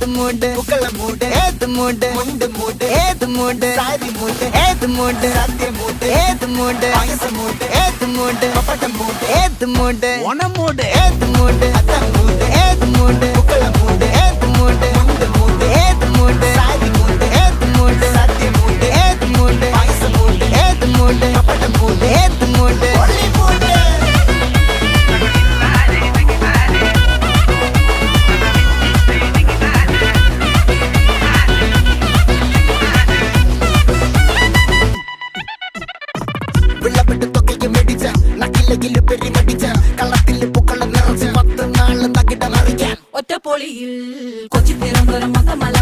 ഏത് മൂട് പൂക്കള മൂട് ഏത് മൂട് മുണ്ട് മൂട് ഏത് മൂട് സാരി മൂട് ഏത് മൂട് സദ്യ മൂട് ഏത് മൂട് പായസ മൂട് ഏത് മൂട് പപ്പടം മൂട് ഏത് മൂട് ഓണമൂട് ഏത് മൂട് അത്തം മൂട് ഏത് മൂട് പൂക്കള മൂട് ഏത് മൂട് മുണ്ട് മൂട് ഏത് മൂട് സാരി മൂട് ഏത് മൂട് സദ്യ മൂട് ഏത് മൂട് പായസ മൂട് ഏത് മൂട് പപ്പടം മൂട് ഏത് മൂട് ഒള്ളി മൂട് വിളവിട്ട് തൊക്കയ്ക്ക് മേടിച്ച നക്കിലകില് പെരിമടിച്ച കള്ളത്തില് പൂക്കള നിറച്ച് 10 നാള് നകിട മറിക്കാൻ ഒറ്റപ്പൊളിയിൽ കൊച്ചി തിരുവനന്തപുരം മൊത്തമല